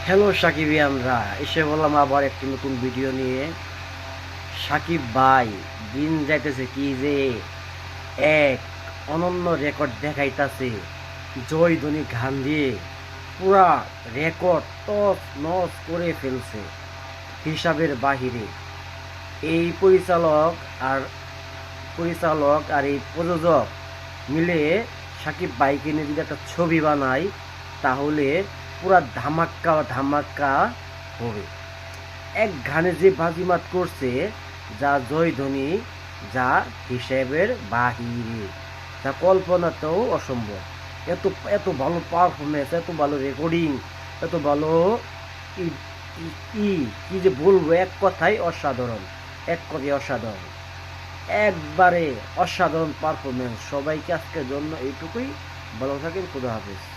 Hello সাকিবিয়ানরা, এসে বললাম আবার একটি নতুন ভিডিও নিয়ে। সাকিব ভাই দিন যাইতেছে কি যে এক অনন্য রেকর্ড দেখাইতাছে। জয়ধ্বনি গান দিয়ে পুরা রেকর্ড টস নস করে ফেলছে হিসাবের বাহিরে। এই পরিচালক আর এই প্রযোজক মিলে সাকিব ভাইকে নিয়ে যদি একটা ছবি বানায়, তাহলে পুরা ধামাক্কা ধামাক্কা হবে। এক গানে যে বাজিমাত করছে, যা জয়ধ্বনি, যা হিসেবের বাহিরে, যা কল্পনাতেও অসম্ভব। এত এত ভালো পারফরমেন্স, এত ভালো রেকর্ডিং, এত ভালো ই- কি যে বলবো, এক কথায় অসাধারণ, এক কথায় অসাধারণ, একবারে অসাধারণ পারফরমেন্স। সবাইকে আজকের জন্য এইটুকুই। ভালো থাকেন, খুদা হাফেজ।